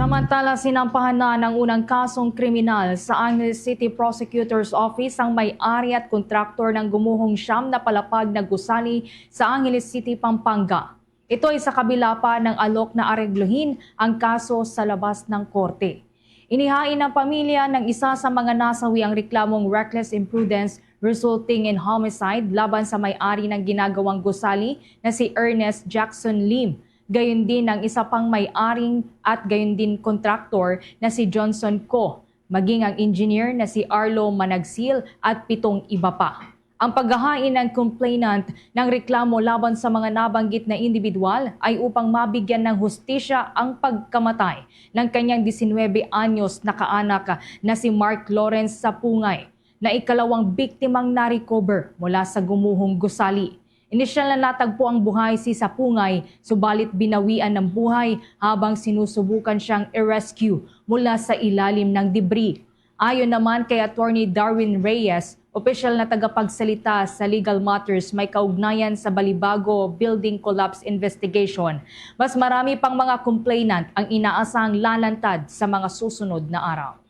Samantala, sinampahan na ng unang kasong kriminal sa Angeles City Prosecutor's Office ang may-ari at kontraktor ng gumuhong siyam na palapag na gusali sa Angeles City, Pampanga. Ito ay sa kabila pa ng alok na aregluhin ang kaso sa labas ng korte. Inihain ng pamilya ng isa sa mga nasawi ang reklamong reckless imprudence resulting in homicide laban sa may-ari ng ginagawang gusali na si Ernest Jackson Lim. Gayon din ang isa pang may-aring at gayon din kontraktor na si Johnson Co, maging ang engineer na si Arlo Managsil at 7 iba pa. Ang paghahain ng complainant ng reklamo laban sa mga nabanggit na individual ay upang mabigyan ng hustisya ang pagkamatay ng kanyang 19 anyos na kaanak na si Mark Lawrence Sapungay, na ikalawang biktimang na-recover mula sa gumuhong gusali. Inisyal na natagpo ang buhay si Sapungay, subalit binawian ng buhay habang sinusubukan siyang i-rescue mula sa ilalim ng debris. Ayon naman kay Attorney Darwin Reyes, opisyal na tagapagsalita sa legal matters may kaugnayan sa Balibago Building Collapse Investigation, mas marami pang mga complainant ang inaasahang lalantad sa mga susunod na araw.